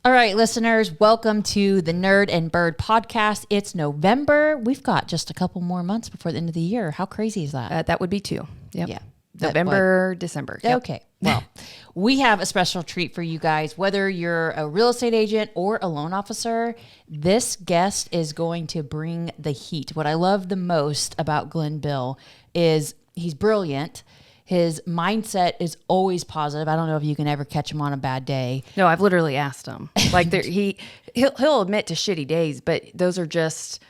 All right, listeners, welcome to the Nerd and Byrd podcast. It's November. We've got just a couple more months before the end of the year. How crazy is that? That would be 2. Yep. Yeah. November, December. Yep. Okay. Well, we have a special treat for you guys. Whether you're a real estate agent or a loan officer, this guest is going to bring the heat. What I love the most about Glenn Bill is he's brilliant. His mindset is always positive. I don't know if you can ever catch him on a bad day. No, I've literally asked him. Like he'll admit to shitty days, but those are just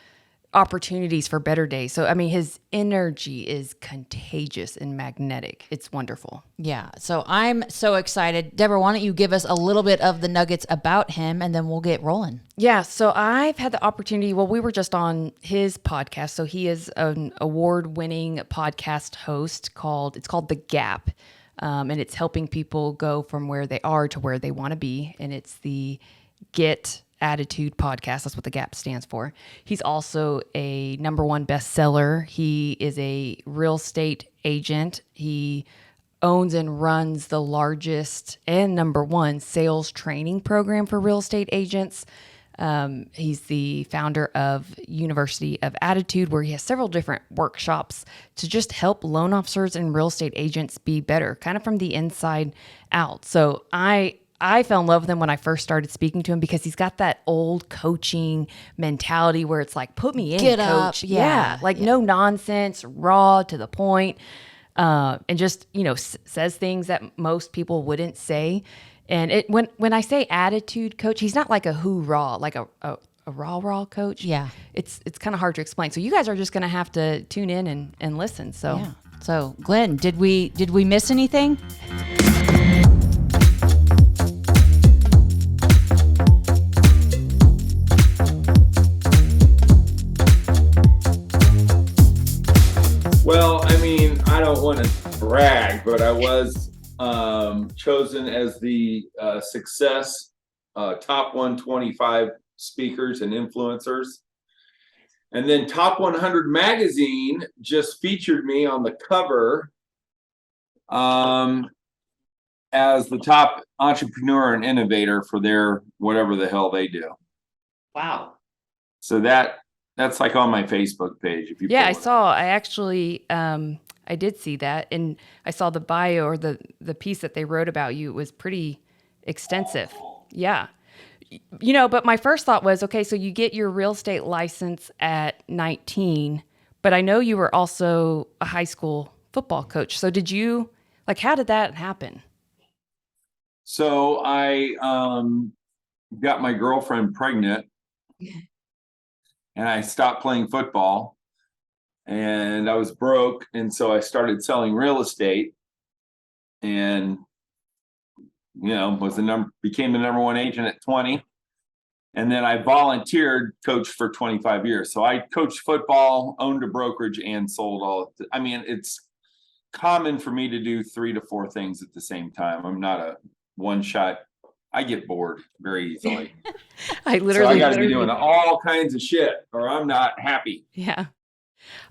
opportunities for better days. So, I mean, his energy is contagious and magnetic. It's wonderful. Yeah. So I'm so excited. Deborah, why don't you give us a little bit of the nuggets about him and then we'll get rolling. Yeah. So I've had the opportunity, we were just on his podcast. So he is an award-winning podcast host it's called The Gap. And it's helping people go from where they are to where they want to be. And it's the Get Attitude podcast. That's what the GAP stands for. He's also a #1 bestseller. He is a real estate agent. He owns and runs the largest and #1 sales training program for real estate agents. He's the founder of University of Attitude, where he has several different workshops to just help loan officers and real estate agents be better, kind of from the inside out. So I fell in love with him when I first started speaking to him because he's got that old coaching mentality where it's like, put me in, Get coach. up. Yeah. No nonsense, raw, to the point, and just, says things that most people wouldn't say. And when I say attitude coach, he's not like a hoorah, like a raw coach. Yeah. It's kind of hard to explain. So you guys are just going to have to tune in and listen. So, yeah. So Glenn, did we miss anything? Well, I mean, I don't want to brag, but I was chosen as the Success Top 125 Speakers and Influencers. And then Top 100 Magazine just featured me on the cover as the top entrepreneur and innovator for their whatever the hell they do. wow. So that's like on my Facebook page. If you I saw. I actually, I did see that, and I saw the bio or the piece that they wrote about you. It was pretty extensive. Yeah, But my first thought was, okay, so you get your real estate license at 19, but I know you were also a high school football coach. So how did that happen? So I got my girlfriend pregnant. And I stopped playing football and I was broke. And so I started selling real estate and, became the #1 agent at 20. And then I volunteered, coached for 25 years. So I coached football, owned a brokerage, and sold all. It's common for me to do 3 to 4 things at the same time. I'm not a one shot. I get bored very easily. I got to be doing all kinds of shit or I'm not happy. Yeah.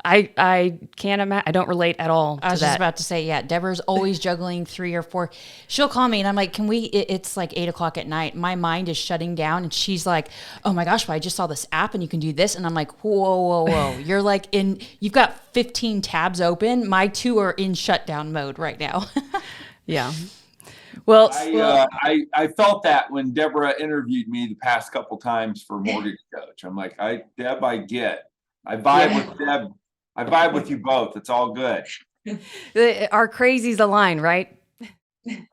I can't imagine. I don't relate at all to that. I was just about to say, yeah, Deborah's always juggling 3 or 4. She'll call me and I'm like, it's like 8:00 at night. My mind is shutting down and she's like, oh my gosh, but I just saw this app and you can do this. And I'm like, whoa. You're like you've got 15 tabs open. My 2 are in shutdown mode right now. Yeah. Well, I felt that when Deborah interviewed me the past couple times for Mortgage Coach. I'm like, Deb, I vibe with Deb. I vibe with you both. It's all good. Our crazies align, right?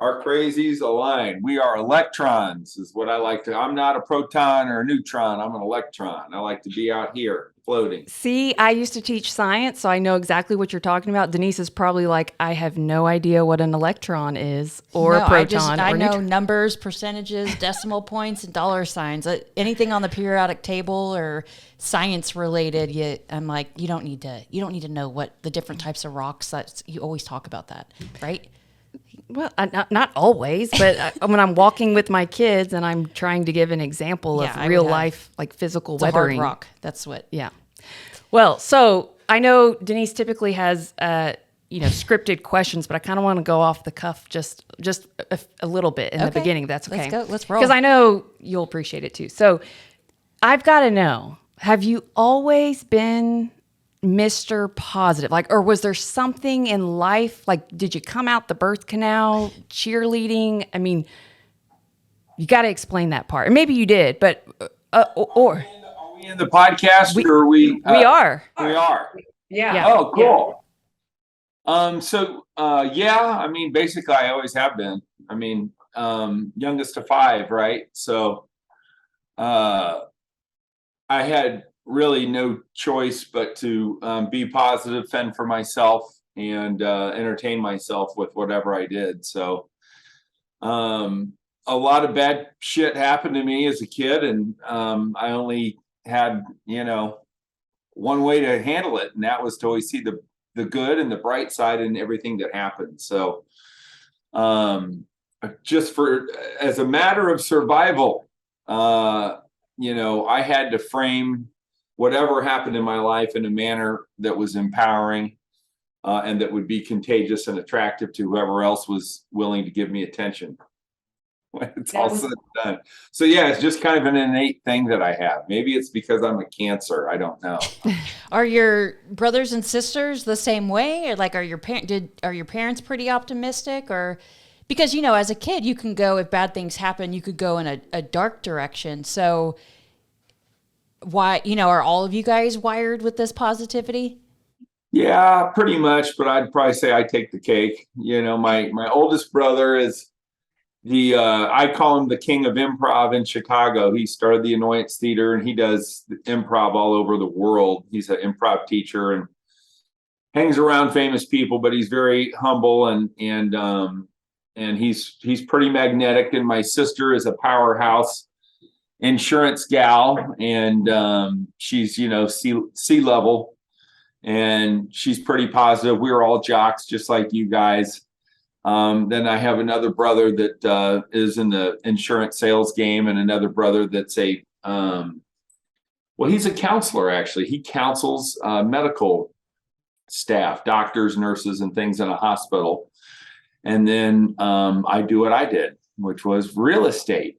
Our crazies align. We are electrons is what I like to. I'm not a proton or a neutron. I'm an electron. I like to be out here floating. See, I used to teach science, so I know exactly what you're talking about. Denise is probably like, I have no idea what an electron is or a proton. I know numbers, percentages, decimal points, and dollar signs. Anything on the periodic table or science related, I'm like, you don't need to know what the different types of rocks. You always talk about that, right? Well, not always, but when I'm walking with my kids and I'm trying to give an example of real life, like physical weathering. A hard rock. That's what. Yeah. Well, so I know Denise typically has scripted questions, but I kind of want to go off the cuff just a little bit in the beginning. That's okay. Let's go. Let's roll. Because I know you'll appreciate it too. So I've got to know, have you always been Mr. Positive? Like, or was there something in life? Like, did you come out the birth canal cheerleading? I mean, you got to explain that part. And maybe you did, but, or. Are we in the podcast or are we? We are. We are. Yeah. Oh, cool. Yeah, I mean, basically I always have been. I mean, youngest of 5, right? So, I had really no choice but to be positive, fend for myself, and entertain myself with whatever I did. So, a lot of bad shit happened to me as a kid, and I only had, one way to handle it, and that was to always see the good and the bright side in everything that happened. So, just as a matter of survival, I had to frame whatever happened in my life in a manner that was empowering, and that would be contagious and attractive to whoever else was willing to give me attention when it's all said and done. So yeah, it's just kind of an innate thing that I have. Maybe it's because I'm a Cancer. I don't know. Are your brothers and sisters the same way? Or like, are your parents pretty optimistic? Or because, as a kid, you can go, if bad things happen, you could go in a dark direction. So why, are all of you guys wired with this positivity? Yeah, pretty much, but I'd probably say I take the cake. My oldest brother is I call him the king of improv in Chicago. He started the Annoyance Theater, and he does improv all over the world. He's an improv teacher and hangs around famous people, but he's very humble and he's pretty magnetic. And my sister is a powerhouse insurance gal, and she's C level, and she's pretty positive. We're all jocks, just like you guys. Then I have another brother that is in the insurance sales game, and another brother that's he's a counselor, actually. He counsels medical staff, doctors, nurses, and things in a hospital. And then I do what I did, which was real estate.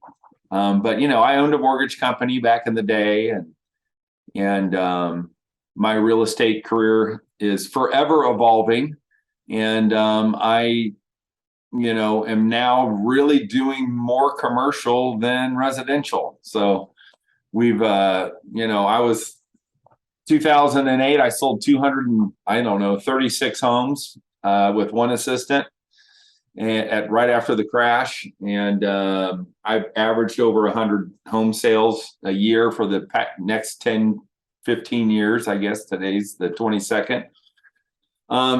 But I owned a mortgage company back in the day, and my real estate career is forever evolving. And I am now really doing more commercial than residential. So we've, I was 2008, I sold 36 homes with one assistant right after the crash. And I've averaged over 100 home sales a year for the next 10, 15 years. I guess today's the 22nd.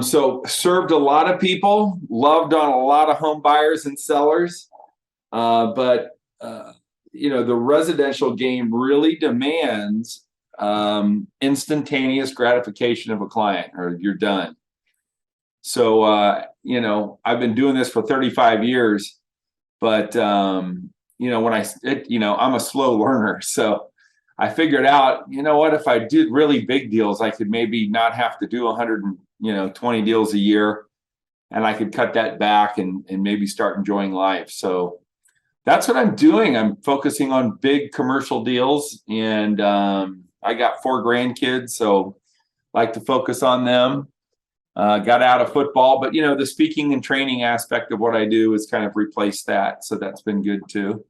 So served a lot of people, loved on a lot of home buyers and sellers. But the residential game really demands instantaneous gratification of a client, or you're done. So, I've been doing this for 35 years, but, when I'm a slow learner. So I figured out, what, if I did really big deals, I could maybe not have to do 120 deals a year, and I could cut that back and maybe start enjoying life. So that's what I'm doing. I'm focusing on big commercial deals, and I got 4 grandkids, so like to focus on them. Got out of football, but the speaking and training aspect of what I do has kind of replaced that. So that's been good too.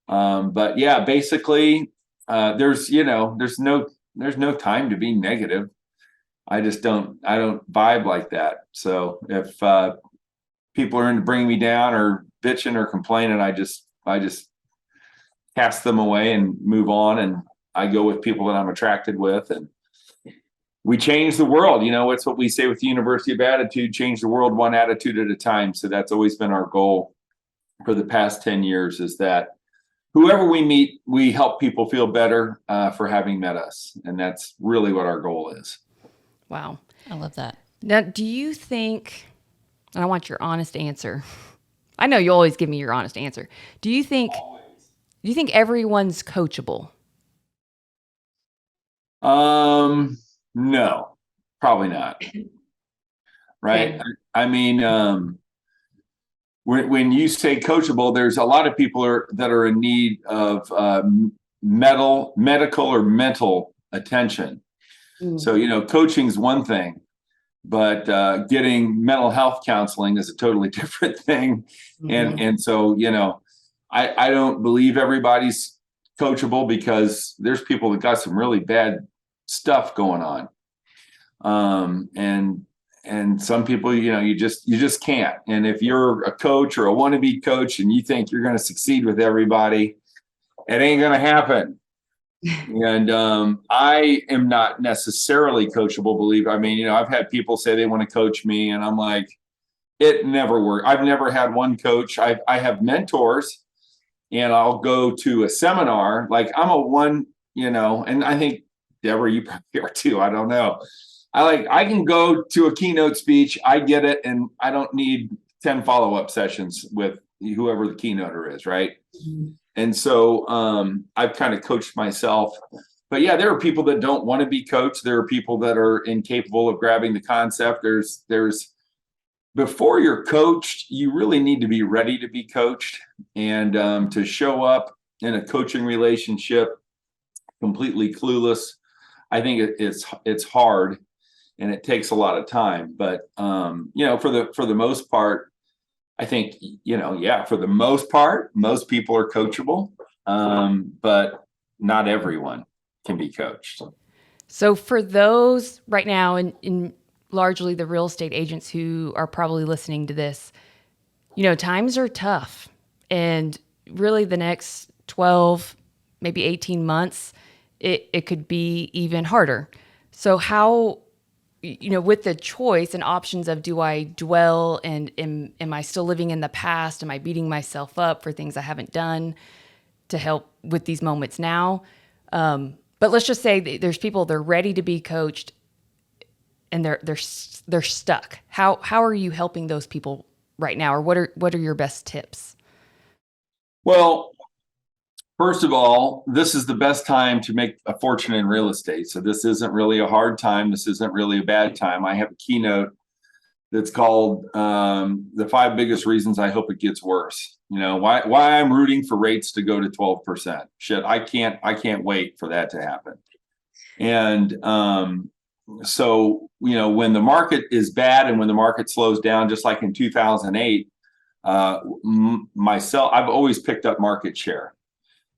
But yeah, basically, there's no time to be negative. I don't vibe like that. So if people are into bringing me down or bitching or complaining, I just cast them away and move on. And I go with people that I'm attracted with, and we change the world. It's what we say with the University of Attitude: change the world one attitude at a time. So that's always been our goal for the past 10 years, is that whoever we meet, we help people feel better for having met us. And that's really what our goal is. Wow. I love that. Now, do you think, and I want your honest answer. I know you always give me your honest answer. Do you think everyone's coachable? No, probably not. right? Okay. I mean, when you say coachable, there's a lot of people that are in need of medical or mental attention. Mm. So, coaching's one thing, but getting mental health counseling is a totally different thing. Mhm. And so, I don't believe everybody's coachable, because there's people that got some really bad stuff going on. And some people, you just can't. And if you're a coach or a wannabe coach and you think you're going to succeed with everybody, it ain't going to happen. And I am not necessarily coachable, I've had people say they want to coach me, and I'm like, it never worked. I've never had one coach. I have mentors, and I'll go to a seminar. Like, I'm a one, and I think, Deborah, you probably are too. I don't know. I can go to a keynote speech, I get it, and I don't need 10 follow-up sessions with whoever the keynoter is, right? Mhm. And so I've kind of coached myself. But yeah, there are people that don't want to be coached. There are people that are incapable of grabbing the concept. There's before you're coached, you really need to be ready to be coached, and to show up in a coaching relationship completely clueless. I think it's hard, and it takes a lot of time. But for the most part, I think, for the most part, most people are coachable, but not everyone can be coached. So for those right now, and largely the real estate agents who are probably listening to this, times are tough, and really the next 12, maybe 18 months, it could be even harder. So how, with the choice and options of, do I dwell and am I still living in the past? Am I beating myself up for things I haven't done to help with these moments now? But let's just say there's people, they're ready to be coached, and they're stuck. How are you helping those people right now, or what are your best tips? Well, first of all, this is the best time to make a fortune in real estate. So this isn't really a hard time. This isn't really a bad time. I have a keynote that's called the 5 biggest reasons I hope it gets worse. Why I'm rooting for rates to go to 12%. Shit, I can't wait for that to happen. And so, when the market is bad and when the market slows down, just like in 2008, myself, I've always picked up market share.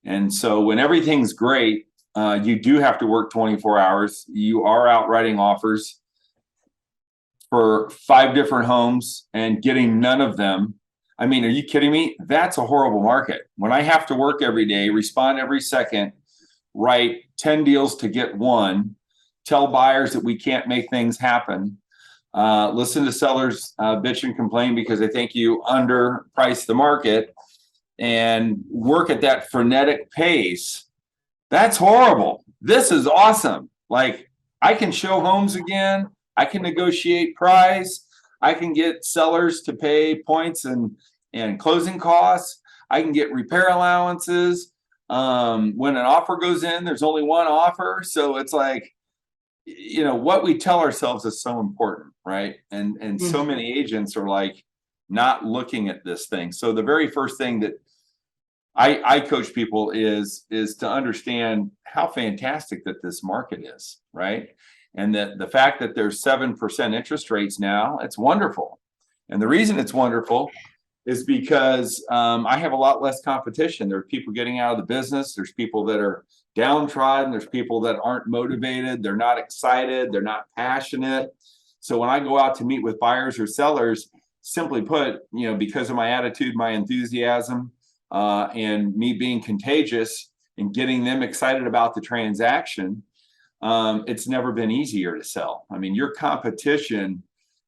And so when everything's great, you do have to work 24 hours. You are out writing offers for 5 different homes and getting none of them. I mean, are you kidding me? That's a horrible market. When I have to work every day, respond every second, write 10 deals to get one, tell buyers that we can't make things happen, listen to sellers bitch and complain because they think you underprice the market, and work at that frenetic pace, that's horrible. This is awesome. Like, I can show homes again. I can negotiate price. I can get sellers to pay points and closing costs. I can get repair allowances. When an offer goes in, there's only one offer. So it's like, what we tell ourselves is so important, right? And so many agents are like not looking at this thing. So the very first thing that I coach people is to understand how fantastic that this market is, right? And that the fact that there's 7% interest rates now, it's wonderful. And the reason it's wonderful is because I have a lot less competition. There are people getting out of the business. There's people that are downtrodden. There's people that aren't motivated. They're not excited. They're not passionate. So when I go out to meet with buyers or sellers, simply put, because of my attitude, my enthusiasm, and me being contagious and getting them excited about the transaction, it's never been easier to sell. I mean, your competition,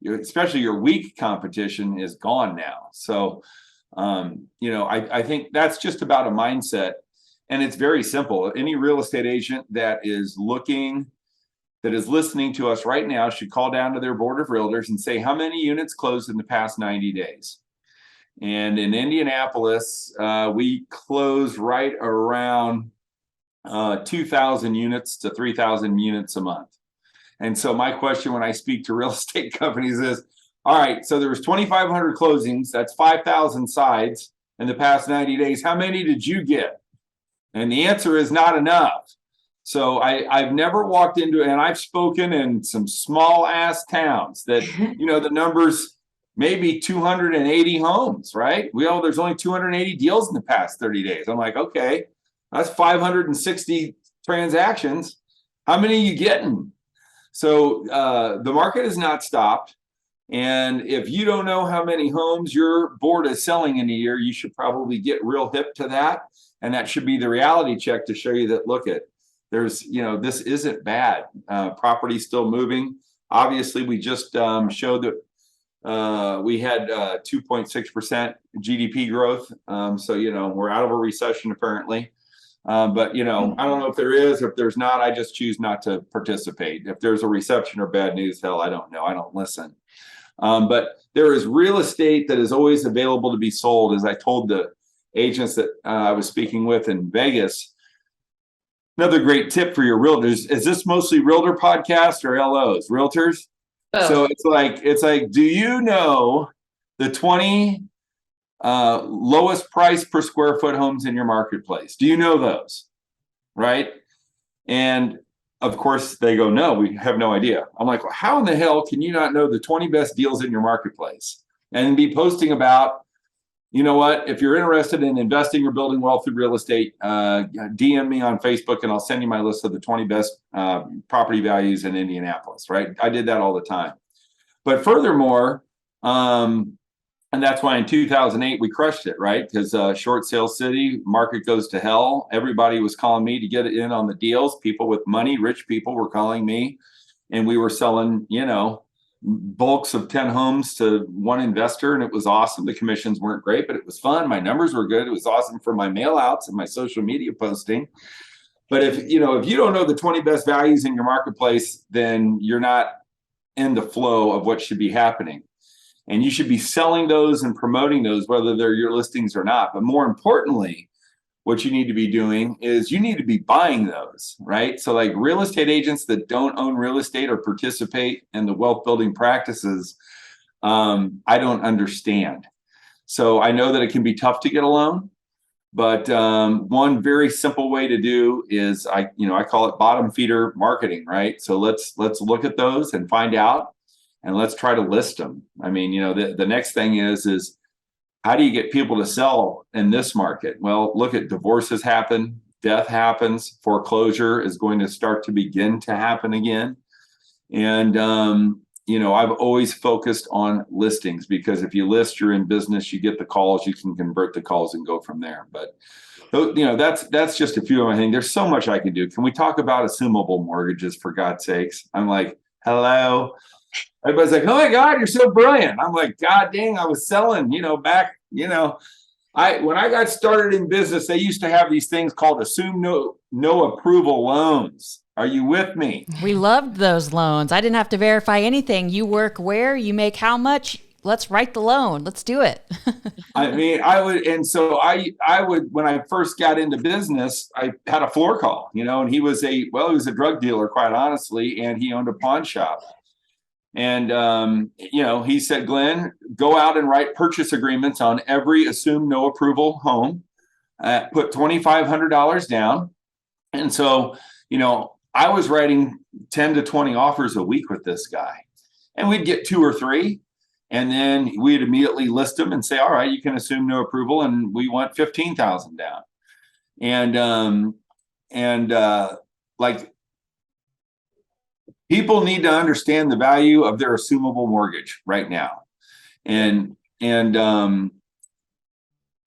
especially your weak competition, is gone now. So, I think that's just about a mindset. And it's very simple. Any real estate agent that is listening to us right now should call down to their board of realtors and say, how many units closed in the past 90 days? And in Indianapolis, we close right around 2,000 units to 3,000 units a month. And so my question when I speak to real estate companies is, All right, so there was 2,500 closings. That's 5,000 sides in the past 90 days. How many did you get? And the answer is not enough. So I've never walked into, and I've spoken in some small ass towns that, the numbers maybe 280 homes, right? There's only 280 deals in the past 30 days. I'm like, okay, that's 560 transactions. How many are you getting? So the market has not stopped. And if you don't know how many homes your board is selling in a year, you should probably get real hip to that. And that should be the reality check to show you that, look at, there's, this isn't bad. Property's still moving. Obviously, we just showed that we had 2.6% GDP growth. So, we're out of a recession apparently. But, I don't know if there is, if there's not, I just choose not to participate. If there's a reception or bad news, hell, I don't know. I don't listen. But there is real estate that is always available to be sold. As I told the agents that I was speaking with in Vegas, another great tip for your realtors, is this mostly realtor podcast or LOs, realtors? Oh. So it's like, do you know the 20 lowest price per square foot homes in your marketplace? Do you know those? Right. And of course they go, no, we have no idea. I'm like, well, how in the hell can you not know the 20 best deals in your marketplace and be posting about, you know what, if you're interested in investing or building wealth through real estate, DM me on Facebook and I'll send you my list of the 20 best property values in Indianapolis, right? I did that all the time. But furthermore, and that's why in 2008 we crushed it, right? Because short sale city, market goes to hell. Everybody was calling me to get in on the deals. People with money, rich people were calling me, and we were selling, bulks of 10 homes to one investor, and it was awesome. The commissions weren't great, but it was fun. My numbers were good. It was awesome for my mail outs and my social media posting. But if you don't know the 20 best values in your marketplace, then you're not in the flow of what should be happening. And you should be selling those and promoting those, whether they're your listings or not. But more importantly, what you need to be doing is you need to be buying those, right? So like real estate agents that don't own real estate or participate in the wealth building practices, I don't understand. So I know that it can be tough to get a loan, but one very simple way to do is I call it bottom feeder marketing, right? So let's look at those and find out. And let's try to list them. I mean, the next thing is how do you get people to sell in this market? Well, look at divorces happen, death happens, foreclosure is going to start to begin to happen again. And, I've always focused on listings because if you list, you're in business, you get the calls, you can convert the calls and go from there. But, that's just a few of my things. There's so much I can do. Can we talk about assumable mortgages for God's sakes? I'm like, hello. Everybody's like, oh my God, you're so brilliant. I'm like, God dang, I was selling, back, when I got started in business, they used to have these things called assume no approval loans. Are you with me? We loved those loans. I didn't have to verify anything. You work where, you make how much, let's write the loan. Let's do it. I mean, I would, and so I would, when I first got into business, I had a floor call, and he was a drug dealer, quite honestly, and he owned a pawn shop. And, he said, Glenn, go out and write purchase agreements on every assumed no approval home, put $2,500 down. And so, I was writing 10 to 20 offers a week with this guy, and we'd get 2 or 3. And then we'd immediately list them and say, all right, you can assume no approval. And we want 15,000 down. And people need to understand the value of their assumable mortgage right now. And I'm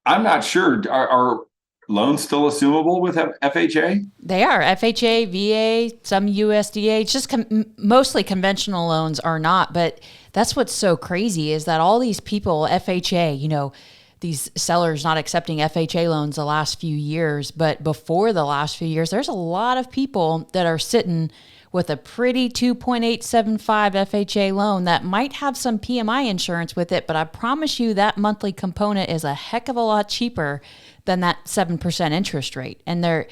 not sure, are loans still assumable with FHA? They are. FHA, VA, some USDA. It's just mostly conventional loans are not. But that's what's so crazy is that all these people, FHA, these sellers not accepting FHA loans the last few years. But before the last few years, there's a lot of people that are sitting with a pretty 2.875 FHA loan that might have some PMI insurance with it, but I promise you that monthly component is a heck of a lot cheaper than that 7% interest rate. And they're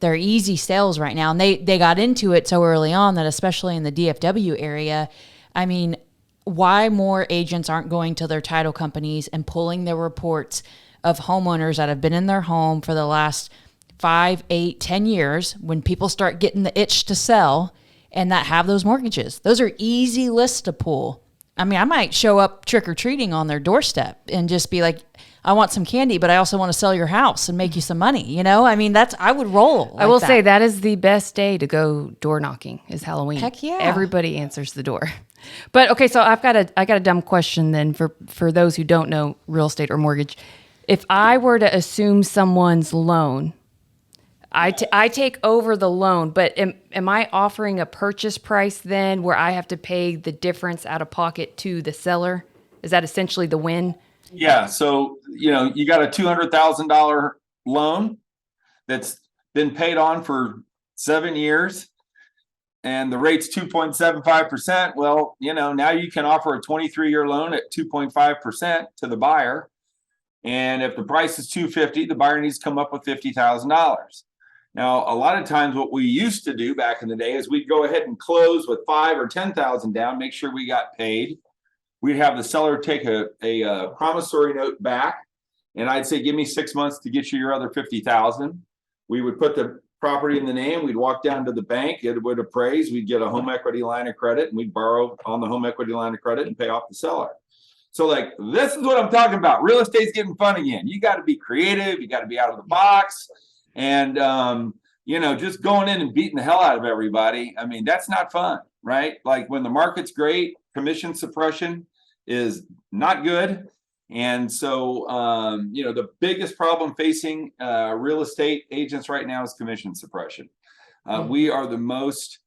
easy sales right now. And they got into it so early on that especially in the DFW area, I mean, why more agents aren't going to their title companies and pulling their reports of homeowners that have been in their home for the last 5, 8, 10 years when people start getting the itch to sell and that have those mortgages. Those are easy lists to pull. I mean, I might show up trick-or-treating on their doorstep and just be like, I want some candy, but I also want to sell your house and make you some money. You know, I mean, I would roll. I will say that is the best day to go door knocking is Halloween. Heck yeah. Everybody answers the door. But okay, so I got a dumb question then for those who don't know real estate or mortgage. If I were to assume someone's loan, I take over the loan, but am I offering a purchase price then where I have to pay the difference out of pocket to the seller? Is that essentially the win? Yeah. So, you got a $200,000 loan that's been paid on for 7 years and the rate's 2.75%. Well, now you can offer a 23-year loan at 2.5% to the buyer. And if the price is $250,000, the buyer needs to come up with $50,000. Now, a lot of times what we used to do back in the day is we'd go ahead and close with $5,000 or $10,000 down, make sure we got paid. We'd have the seller take a promissory note back, and I'd say, give me 6 months to get you your other $50,000. We would put the property in the name. We'd walk down to the bank. It would appraise. We'd get a home equity line of credit, and we'd borrow on the home equity line of credit and pay off the seller. So this is what I'm talking about. Real estate's getting fun again. You got to be creative. You got to be out of the box. And, just going in and beating the hell out of everybody. I mean, that's not fun, right? Like when the market's great, commission suppression is not good. And so, the biggest problem facing real estate agents right now is commission suppression. We are the most,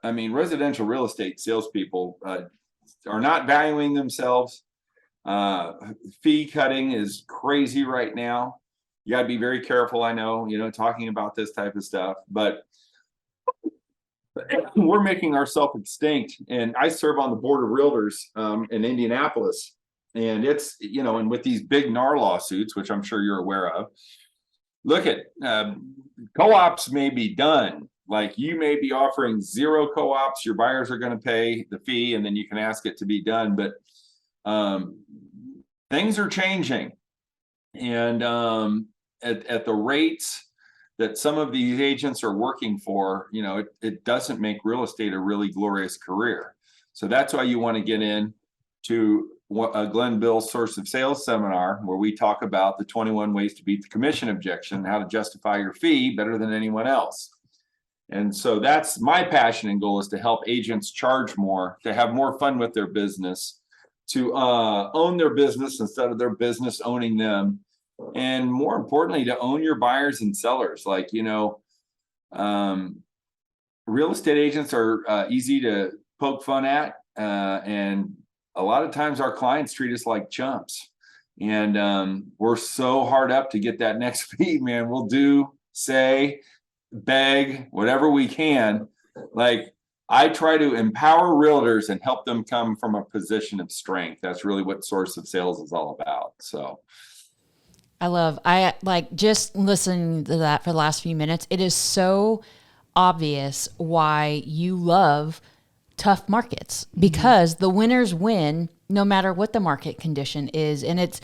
residential real estate salespeople are not valuing themselves. Fee cutting is crazy right now. You got to be very careful, I know, talking about this type of stuff, but we're making ourselves extinct. And I serve on the board of realtors in Indianapolis. And it's, and with these big NAR lawsuits, which I'm sure you're aware of, look at co-ops may be done. Like you may be offering 0 co-ops, your buyers are going to pay the fee, and then you can ask it to be done. But things are changing. And at the rates that some of these agents are working for, it doesn't make real estate a really glorious career. So that's why you want to get in to Glenn Bill's Source of Sales seminar, where we talk about the 21 ways to beat the commission objection, how to justify your fee better than anyone else. And so that's my passion and goal, is to help agents charge more, to have more fun with their business, to own their business instead of their business owning them. And more importantly, to own your buyers and sellers. Real estate agents are easy to poke fun at. And a lot of times our clients treat us like chumps. And we're so hard up to get that next fee, man. We'll do, say, beg, whatever we can. I try to empower realtors and help them come from a position of strength. That's really what Source of Sales is all about. So I like just listening to that for the last few minutes. It is so obvious why you love tough markets, because the winners win no matter what the market condition is. And it's,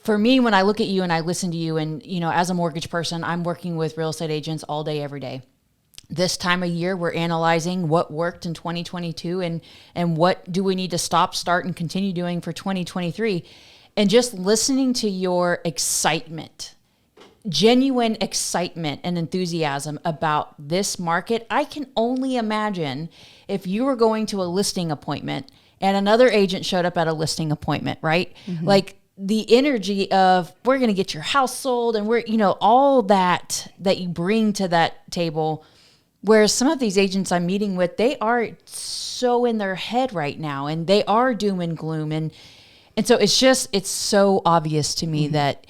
for me, when I look at you and I listen to you, and, as a mortgage person, I'm working with real estate agents all day, every day. This time of year, we're analyzing what worked in 2022 and what do we need to stop, start, and continue doing for 2023. And just listening to your excitement, genuine excitement and enthusiasm about this market, I can only imagine if you were going to a listing appointment and another agent showed up at a listing appointment, right? Mm-hmm. Like the energy of, we're going to get your house sold, and we're, all that you bring to that table. Whereas some of these agents I'm meeting with, they are so in their head right now, and they are doom and gloom. And so it's so obvious to me that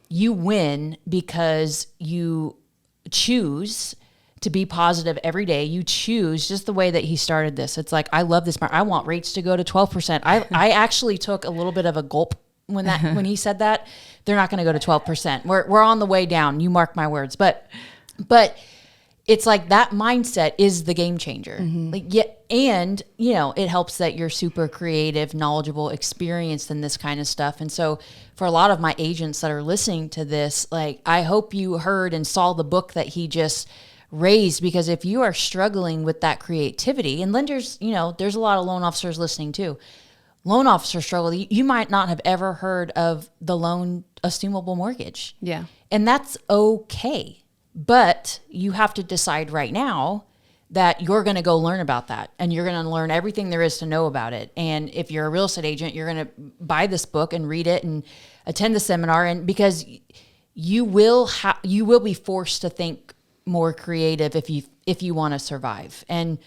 you win because you choose to be positive every day. You choose, just the way that he started this. It's like, I love this market. I want rates to go to 12%. I actually took a little bit of a gulp when he said that. They're not going to go to 12%. We're on the way down. You mark my words. But it's like that mindset is the game changer. Like, yeah, and you know, it helps that you're super creative, knowledgeable, experienced in this kind of stuff. And so for a lot of my agents that are listening to this, like, I hope you heard and saw the book that he just raised, because if you are struggling with that creativity, and lenders, you know, there's a lot of loan officers listening too. Loan officer struggle, you might not have ever heard of the loan assumable mortgage. Yeah. And that's okay. But you have to decide right now that you're going to go learn about that, and you're going to learn everything there is to know about it. And if you're a real estate agent, you're going to buy this book and read it and attend the seminar, and because you will be forced to think more creative if you want to survive. And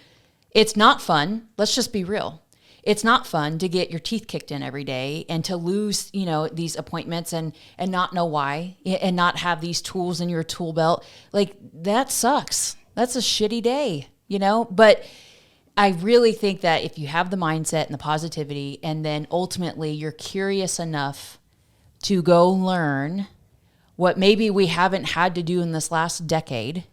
it's not fun. Let's just be real. It's not fun to get your teeth kicked in every day and to lose, you know, these appointments and not know why, and not have these tools in your tool belt. Like, that sucks. That's a shitty day, you know? But I really think that if you have the mindset and the positivity, and then ultimately you're curious enough to go learn what maybe we haven't had to do in this last decade,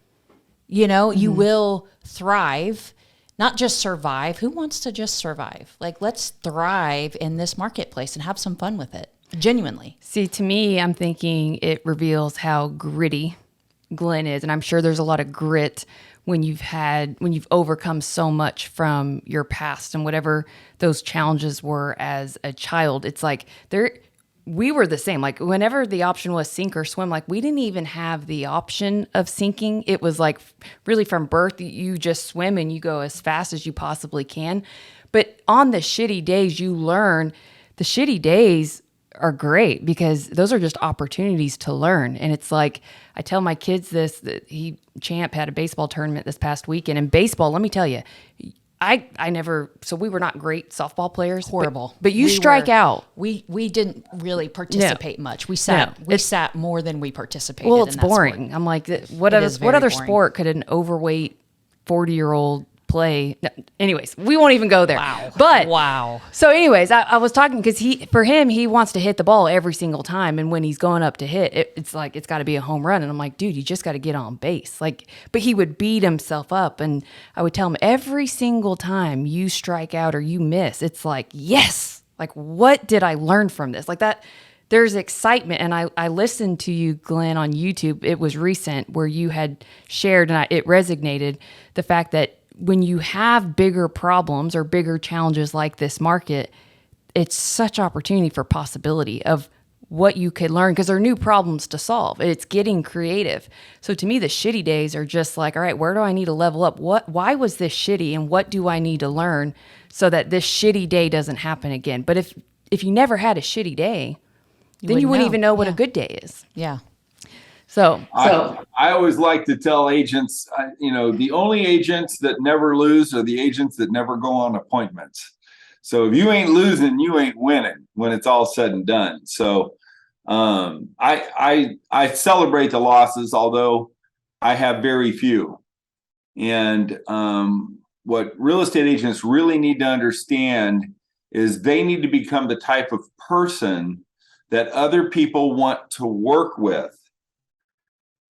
you know, you will thrive. Not just survive. Who wants to just survive? Like, let's thrive in this marketplace and have some fun with it. Genuinely. See, to me, I'm thinking it reveals how gritty Glenn is. And I'm sure there's a lot of grit when you've overcome so much from your past and whatever those challenges were as a child. It's like we were the same. Like, whenever the option was sink or swim, like, we didn't even have the option of sinking. It was like, really from birth, you just swim and you go as fast as you possibly can. But on the shitty days, you learn. The shitty days are great because those are just opportunities to learn. And it's like, I tell my kids this, that Champ had a baseball tournament this past weekend. And baseball, let me tell you, so we were not great softball players. Horrible. But you strike out. We didn't really participate much. We sat more than we participated. Well, it's in that boring. sport. I'm like, what other boring. sport could an overweight 40-year-old play? No, anyways, we won't even go there. Wow. But wow. So anyways, I was talking because he wants to hit the ball every single time. And when he's going up to hit, it's like, it's got to be a home run. And I'm like, dude, you just got to get on base. Like, but he would beat himself up. And I would tell him, every single time you strike out or you miss, it's like, yes, like, what did I learn from this? Like that, there's excitement. And I listened to you, Glenn, on YouTube. It was recent where you had shared, and it resonated, the fact that when you have bigger problems or bigger challenges like this market, it's such opportunity for possibility of what you could learn, because there are new problems to solve. It's getting creative. So to me, the shitty days are just like, all right, where do I need to level up? Why was this shitty, and what do I need to learn so that this shitty day doesn't happen again? But if you never had a shitty day, then you wouldn't even know what a good day is. Yeah. So I always like to tell agents, the only agents that never lose are the agents that never go on appointments. So if you ain't losing, you ain't winning when it's all said and done. So I celebrate the losses, although I have very few. And what real estate agents really need to understand is they need to become the type of person that other people want to work with.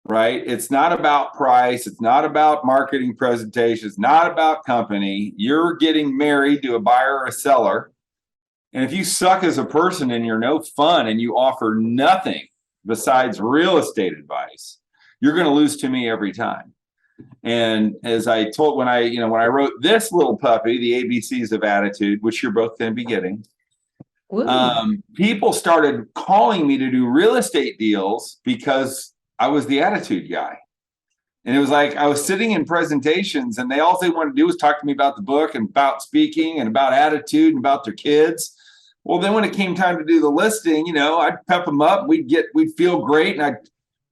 Right? It's not about price. It's not about marketing presentation. It's not about company. You're getting married to a buyer or a seller. And if you suck as a person and you're no fun and you offer nothing besides real estate advice, you're going to lose to me every time. And as I told, when I wrote this little puppy, the ABCs of Attitude, which you're both going to be getting, people started calling me to do real estate deals because I was the attitude guy. And it was like, I was sitting in presentations and all they wanted to do was talk to me about the book and about speaking and about attitude and about their kids. Well, then when it came time to do the listing, I'd pep them up. We'd feel great. And I'd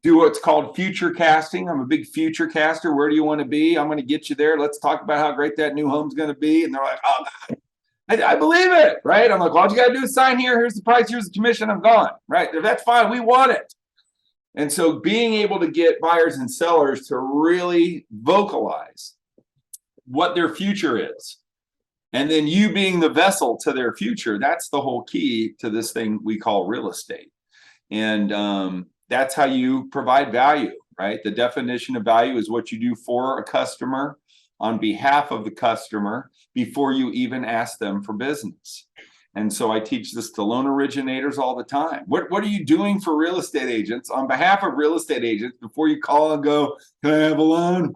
do what's called future casting. I'm a big future caster. Where do you want to be? I'm going to get you there. Let's talk about how great that new home's going to be. And they're like, oh, I believe it. Right. I'm like, well, all you got to do is sign here. Here's the price. Here's the commission. I'm gone. Right. That's fine. We want it. And so being able to get buyers and sellers to really vocalize what their future is, and then you being the vessel to their future, that's the whole key to this thing we call real estate. And that's how you provide value, right? The definition of value is what you do for a customer on behalf of the customer before you even ask them for business. And so I teach this to loan originators all the time. What are you doing for real estate agents on behalf of real estate agents before you call and go, can I have a loan?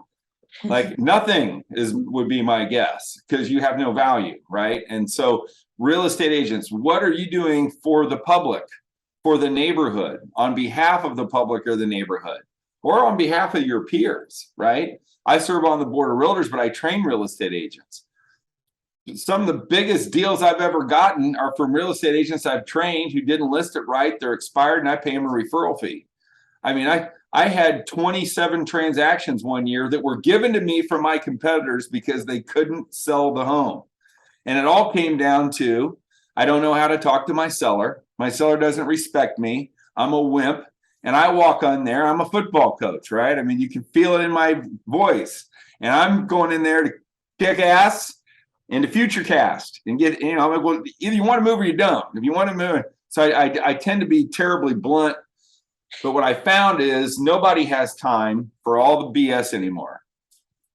Like nothing would be my guess, because you have no value, right? And so real estate agents, what are you doing for the public, for the neighborhood, on behalf of the public or the neighborhood, or on behalf of your peers, right? I serve on the board of realtors, but I train real estate agents. Some of the biggest deals I've ever gotten are from real estate agents I've trained who didn't list it right. They're expired, and I pay them a referral fee. I mean, I had 27 transactions one year that were given to me from my competitors because they couldn't sell the home. And it all came down to, I don't know how to talk to my seller. My seller doesn't respect me. I'm a wimp. And I walk on there. I'm a football coach, right? I mean, you can feel it in my voice. And I'm going in there to kick ass into future cast and get, I'm like, well, either you want to move or you don't. If you want to move. So I tend to be terribly blunt. But what I found is nobody has time for all the BS anymore.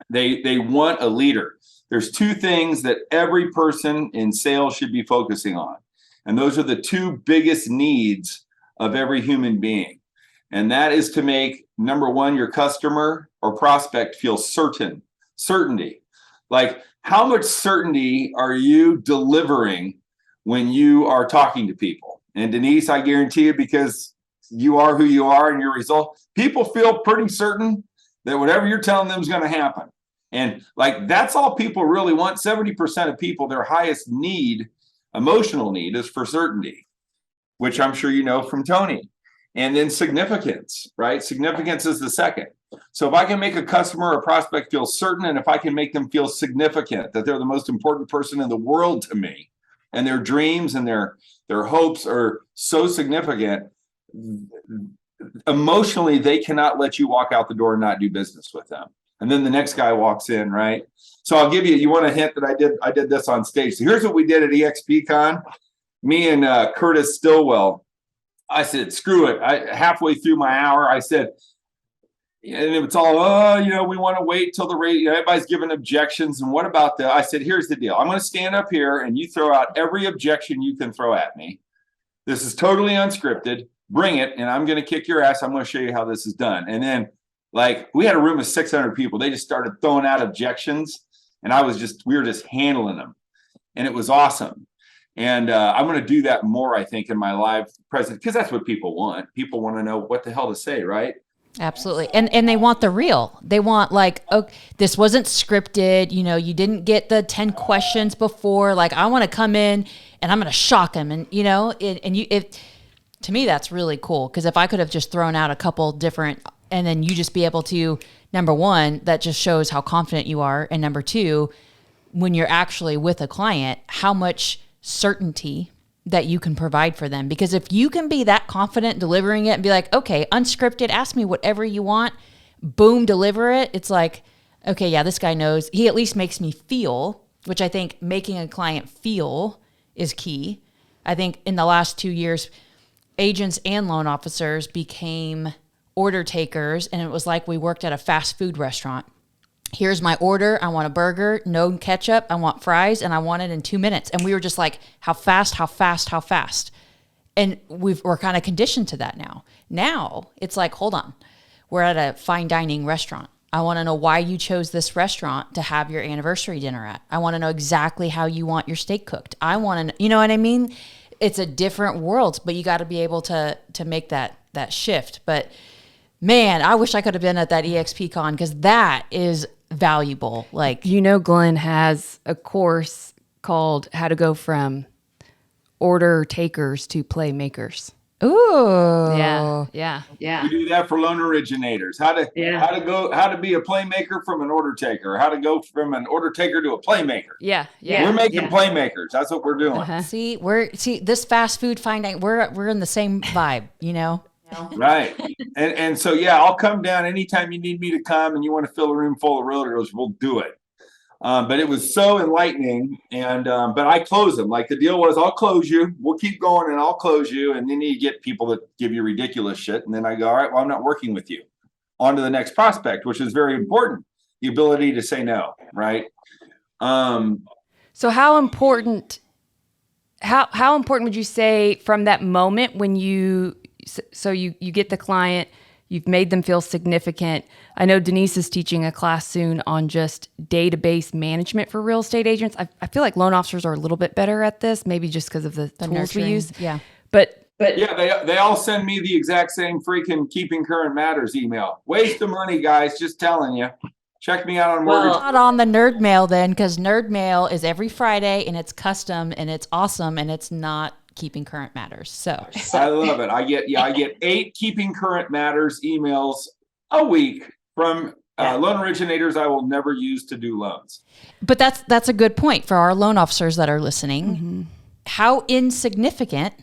They want a leader. There's two things that every person in sales should be focusing on. And those are the two biggest needs of every human being. And that is to make, number one, your customer or prospect feel certainty. Like, how much certainty are you delivering when you are talking to people? And Denise, I guarantee you, because you are who you are and your result, people feel pretty certain that whatever you're telling them is going to happen. And like, that's all people really want. 70% of people, their highest need, emotional need, is for certainty, which I'm sure you know from Tony. And then significance, right? Significance is the second. So if I can make a customer or prospect feel certain, and if I can make them feel significant, that they're the most important person in the world to me, and their dreams and their hopes are so significant, emotionally, they cannot let you walk out the door and not do business with them. And then the next guy walks in, right? So I'll give you, you want a hint that I did this on stage. So here's what we did at EXPCon. Me and Curtis Stillwell, I said, screw it. Halfway through my hour, I said, and it's all, we want to wait till the rate, everybody's giving objections. And what about I said, here's the deal. I'm going to stand up here and you throw out every objection you can throw at me. This is totally unscripted. Bring it. And I'm going to kick your ass. I'm going to show you how this is done. And then, like, we had a room of 600 people. They just started throwing out objections. And we were just handling them. And it was awesome. And I'm going to do that more, I think, in my live presence, because that's what people want. People want to know what the hell to say, right? Absolutely. And they want the real. They want, like, oh, this wasn't scripted. You didn't get the 10 questions before. Like, I want to come in and I'm going to shock them. And, to me, that's really cool. Because if I could have just thrown out a couple different, and then you just be able to, number one, that just shows how confident you are. And number two, when you're actually with a client, how much certainty that you can provide for them. Because if you can be that confident delivering it and be like, okay, unscripted, ask me whatever you want, boom, deliver it. It's like, okay, yeah, this guy knows. He at least makes me feel, which I think making a client feel is key. I think in the last 2 years, agents and loan officers became order takers, and it was like we worked at a fast food restaurant. Here's my order. I want a burger, no ketchup. I want fries, and I want it in 2 minutes. And we were just like, how fast? And we're kind of conditioned to that now. Now it's like, hold on. We're at a fine dining restaurant. I want to know why you chose this restaurant to have your anniversary dinner at. I want to know exactly how you want your steak cooked. I want to, you know what I mean? It's a different world, but you got to be able to make that shift. But man, I wish I could have been at that EXPCon, because that is valuable. Like, Glenn has a course called How to Go from Order Takers to Playmakers. ooh, Yeah. We do that for loan originators. How to be a playmaker from an order taker. How to go from an order taker to a playmaker. Yeah. We're making playmakers. That's what we're doing. Uh-huh. See, this fast food fine dining. We're in the same vibe, Right. And so, I'll come down anytime you need me to come and you want to fill a room full of realtors, we'll do it. But it was so enlightening. And, but I close them. Like, the deal was, I'll close you. We'll keep going and I'll close you. And then you get people that give you ridiculous shit. And then I go, all right, well, I'm not working with you. on to the next prospect, which is very important. The ability to say no, right? So how important would you say from that moment when you get the client, you've made them feel significant? I know Denise is teaching a class soon on just database management for real estate agents. I feel like loan officers are a little bit better at this, maybe just because of the tools nurturing, we use. yeah. But yeah, they all send me the exact same freaking Keeping Current Matters email. Waste of money, guys. Just telling you. Check me out on mortgage. Not on the nerd mail then, because nerd mail is every Friday and it's custom and it's awesome and it's not Keeping Current Matters. So I love it. I get 8 Keeping Current Matters emails a week from loan originators I will never use to do loans. But that's a good point for our loan officers that are listening. Mm-hmm. How insignificant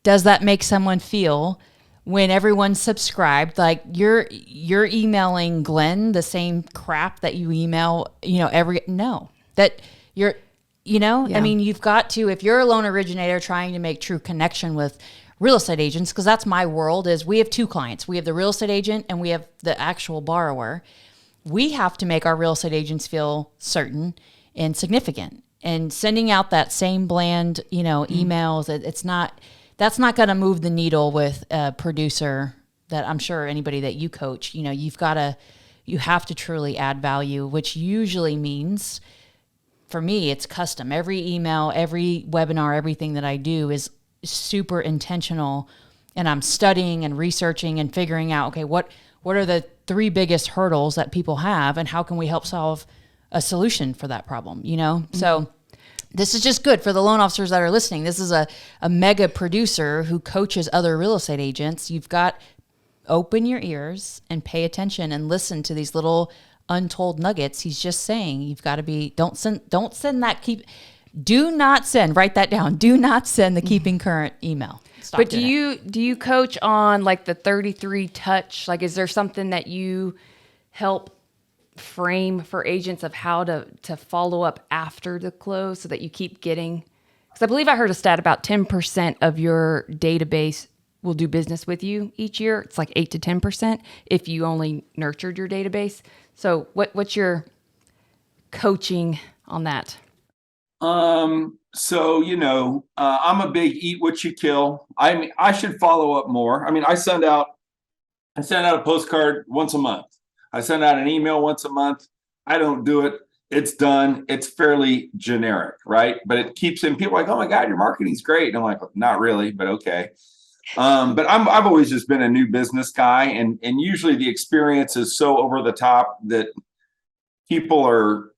does that make someone feel when everyone's subscribed? Like you're emailing Glenn the same crap that you email, that you're, I mean, you've got to, if you're a loan originator trying to make true connection with real estate agents, because that's my world, is we have 2 clients. We have the real estate agent and we have the actual borrower. We have to make our real estate agents feel certain and significant, and sending out that same bland, emails. That's not going to move the needle with a producer that I'm sure anybody that you coach, you have to truly add value, which usually means, for me, it's custom. Every email, every webinar, everything that I do is super intentional, and I'm studying and researching and figuring out, okay, what are the 3 biggest hurdles that people have, and how can we help solve a solution for that problem, Mm-hmm. So this is just good for the loan officers that are listening. This is a mega producer who coaches other real estate agents. You've got open your ears and pay attention and listen to these little untold nuggets. He's just saying you've got to be, don't send that, do not send, write that down. Do not send the Keeping Current email. Stop. But do you coach on like the 33 touch? Like, is there something that you help frame for agents of how to follow up after the close so that you keep getting, because I believe I heard a stat about 10% of your database will do business with you each year. It's like 8 to 10% if you only nurtured your database. So what's your coaching on that? So, I'm a big eat what you kill. I should follow up more. I mean, I send out a postcard once a month. I send out an email once a month. I don't do it. It's done. It's fairly generic, right? But it keeps in people like, oh my God, your marketing's great. And I'm like, not really, but okay. But I've always just been a new business guy, and usually the experience is so over the top that people are,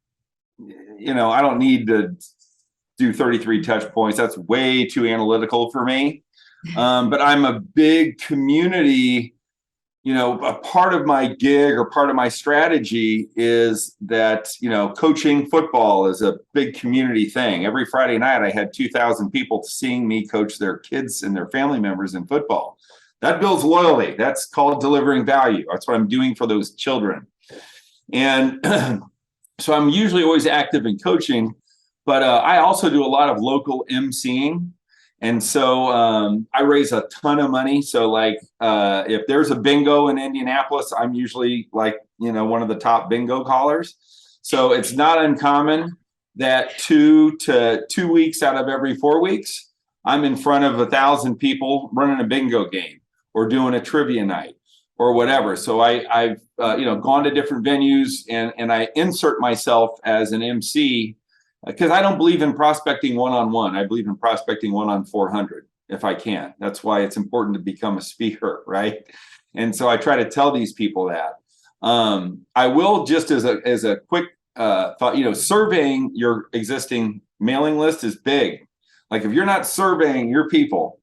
I don't need to do 33 touch points. That's way too analytical for me. But I'm a big community. A part of my gig or part of my strategy is that, coaching football is a big community thing. Every Friday night, I had 2,000 people seeing me coach their kids and their family members in football. That builds loyalty. That's called delivering value. That's what I'm doing for those children. And so I'm usually always active in coaching, but I also do a lot of local emceeing. And so I raise a ton of money. So like if there's a bingo in Indianapolis, I'm usually like, one of the top bingo callers. So it's not uncommon that 2 weeks out of every 4 weeks, I'm in front of 1,000 people running a bingo game or doing a trivia night or whatever. So I've gone to different venues and I insert myself as an MC. Because I don't believe in prospecting one-on-one. I believe in prospecting 1-on-400 if I can. That's why it's important to become a speaker, right? And so I try to tell these people that. I will, just as a quick thought, surveying your existing mailing list is big. Like if you're not surveying your people,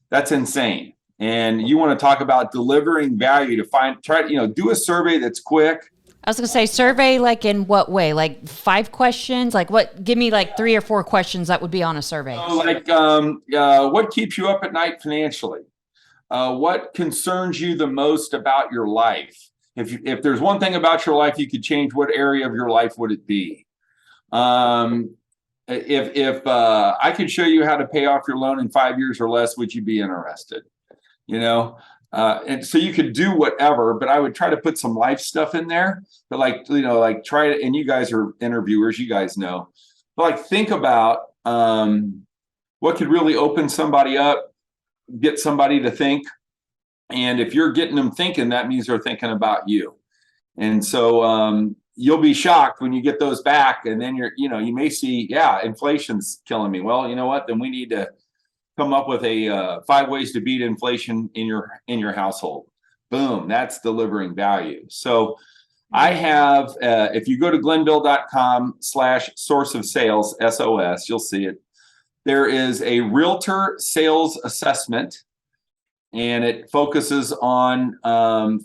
that's insane. And you want to talk about delivering value do a survey that's quick. I was going to say, survey like in what way? Like 5 questions? Like what? Give me like 3 or 4 questions that would be on a survey. What keeps you up at night financially? What concerns you the most about your life? If there's one thing about your life you could change, what area of your life would it be? If I could show you how to pay off your loan in 5 years or less, would you be interested? And so you could do whatever, but I would try to put some life stuff in there. But like try to, and you guys are interviewers, you guys know. But like think about what could really open somebody up, get somebody to think. And if you're getting them thinking, that means they're thinking about you. And so you'll be shocked when you get those back, and then you may see, yeah, inflation's killing me. Well, you know what? Then we need to come up with a 5 ways to beat inflation in your household. Boom, that's delivering value. So I have, if you go to glenville.com/source of sales, SOS, you'll see it. There is a realtor sales assessment, and it focuses on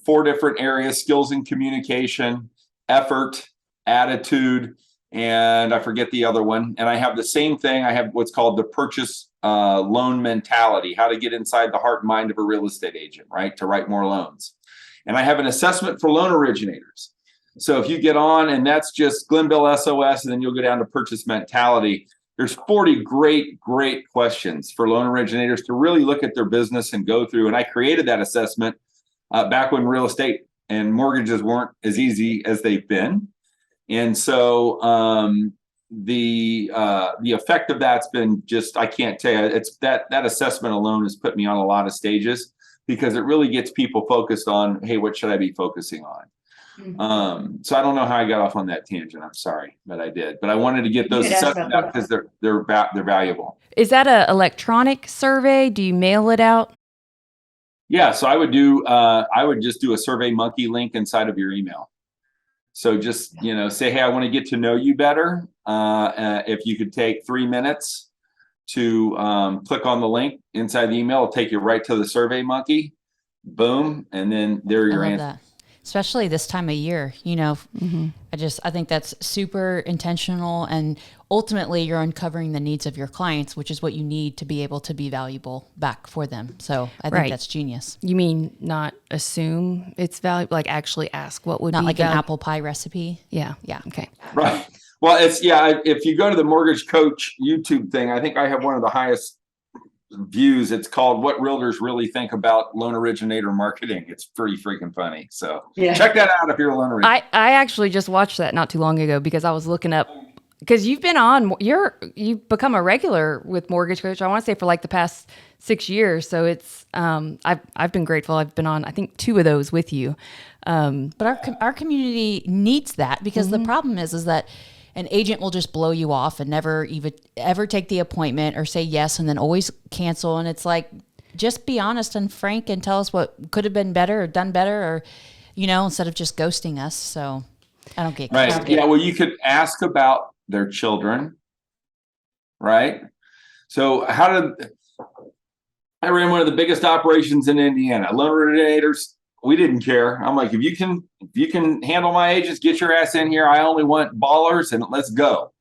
4 different areas: skills and communication, effort, attitude, and I forget the other one. And I have the same thing. I have what's called the purchase loan mentality, how to get inside the heart and mind of a real estate agent, right? To write more loans. And I have an assessment for loan originators. So if you get on, and that's just Glenville SOS, and then you'll go down to purchase mentality. There's 40 great questions for loan originators to really look at their business and go through. And I created that assessment back when real estate and mortgages weren't as easy as they've been. And so the effect of that's been just, I can't tell you. It's that assessment alone has put me on a lot of stages, because it really gets people focused on, hey, what should I be focusing on? Mm-hmm. So I don't know how I got off on that tangent. I'm sorry, but I did. But I wanted to get those assessments out because they're valuable. Is that an electronic survey? Do you mail it out? Yeah, so I would just do a Survey Monkey link inside of your email. So just, say, hey, I want to get to know you better. If you could take 3 minutes to click on the link inside the email, it'll take you right to the Survey Monkey. Boom. And then there your answer. That. Especially this time of year, Mm-hmm. I think that's super intentional, and ultimately you're uncovering the needs of your clients, which is what you need to be able to be valuable back for them. So I think that's genius. You mean not assume it's valuable, like actually ask what would not be like an apple pie recipe. Yeah. Okay. Right. Well, if you go to the Mortgage Coach YouTube thing, I think I have one of the highest views. It's called What Realtors Really Think About Loan Originator Marketing. It's pretty freaking funny. So check that out if you're a loan originator. I actually just watched that not too long ago, because I was looking up, because you've become a regular with Mortgage Coach, I want to say, for like the past 6 years. So it's I've been grateful. I've been on, I think, 2 of those with you. But our community needs that, because the problem is that an agent will just blow you off and never even ever take the appointment or say yes, and then always cancel. And it's like, just be honest and frank and tell us what could have been better or done better, or, instead of just ghosting us. So I don't get right. Yeah. Well, you could ask about their children, right? So I ran one of the biggest operations in Indiana. Loan originators, we didn't care. I'm like, if you can handle my agents, get your ass in here. I only want ballers, and let's go.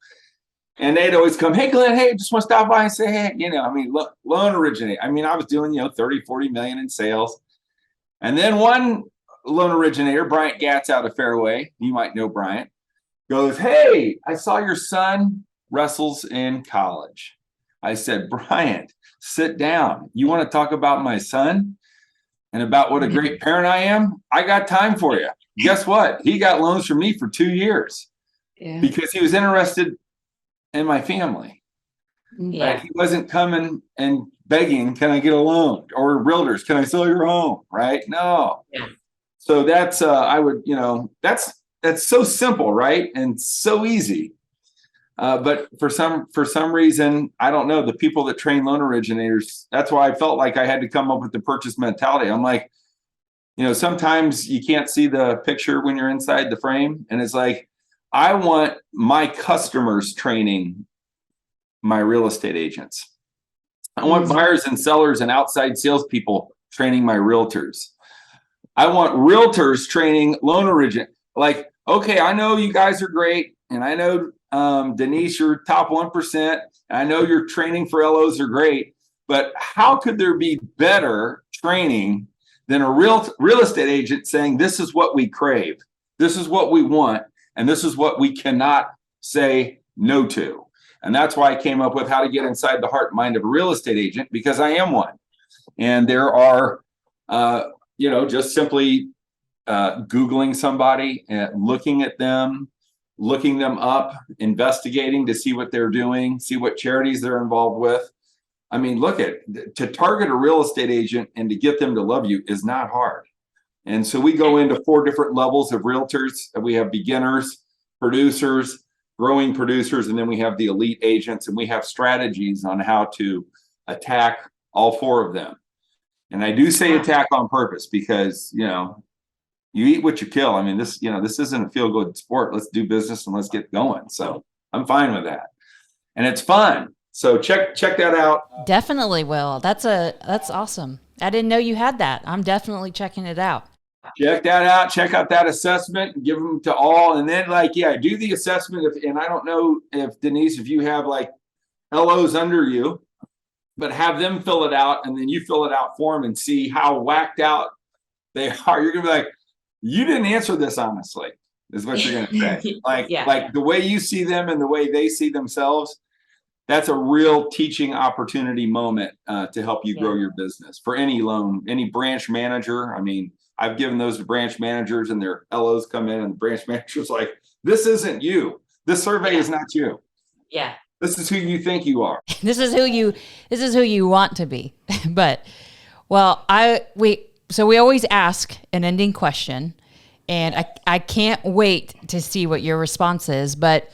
And they'd always come, hey, Glenn, hey, just want to stop by and say, hey, look, loan originate. I was doing, 30, 40 million in sales. And then one loan originator, Bryant Gatz out of Fairway, you might know Bryant, goes, hey, I saw your son wrestles in college. I said, Bryant, sit down. You want to talk about my son and about what a great parent I am? I got time for you. Guess what? He got loans from me for 2 years because he was interested in my family. Yeah. Right? He wasn't coming and begging, can I get a loan? Or realtors, can I sell your home? Right? No. Yeah. So that's, that's so simple, right? And so easy. But for some reason, I don't know, the people that train loan originators, that's why I felt like I had to come up with the purchase mentality. I'm like, sometimes you can't see the picture when you're inside the frame. And it's like, I want my customers training my real estate agents. I want buyers and sellers and outside salespeople training my realtors. I want realtors training loan originators. Like, okay, I know you guys are great. And I know, Denise, you're top 1%. I know your training for LOs are great, but how could there be better training than a real estate agent saying, this is what we crave, this is what we want, and this is what we cannot say no to. And that's why I came up with how to get inside the heart and mind of a real estate agent, because I am one. And there are just simply Googling somebody and looking at them, looking them up, investigating to see what they're doing, see what charities they're involved with. I mean, to target a real estate agent and to get them to love you is not hard. And so we go into 4 different levels of realtors. We have beginners, producers, growing producers, and then we have the elite agents, and we have strategies on how to attack all 4 of them. And I do say attack on purpose because, you eat what you kill. I mean, this isn't a feel-good sport. Let's do business and let's get going. So I'm fine with that. And it's fun. So check that out. Definitely will. That's awesome. I didn't know you had that. I'm definitely checking it out. Check that out. Check out that assessment. Give them to all. And then do the assessment. And I don't know if Denise, if you have LOs under you, but have them fill it out. And then you fill it out for them and see how whacked out they are. You're going to be like, you didn't answer this honestly, is what you're going to say. Like the way you see them and the way they see themselves, that's a real teaching opportunity moment to help you grow your business. For any branch manager. I mean, I've given those to branch managers and their LOs come in and the branch manager's like, this isn't you. This survey is not you. Yeah. This is who you think you are. This is who you want to be. But so we always ask an ending question, and I can't wait to see what your response is. But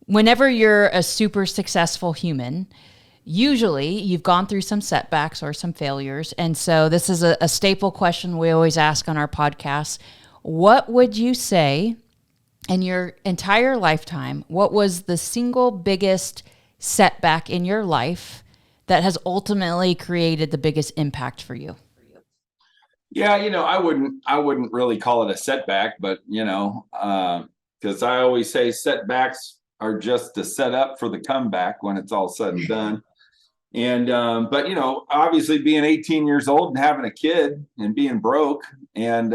whenever you're a super successful human, usually you've gone through some setbacks or some failures. And so this is a staple question we always ask on our podcast. What would you say in your entire lifetime, what was the single biggest setback in your life that has ultimately created the biggest impact for you? Yeah, I wouldn't really call it a setback, but because I always say setbacks are just a setup for the comeback when it's all said and done. And but obviously being 18 years old and having a kid and being broke and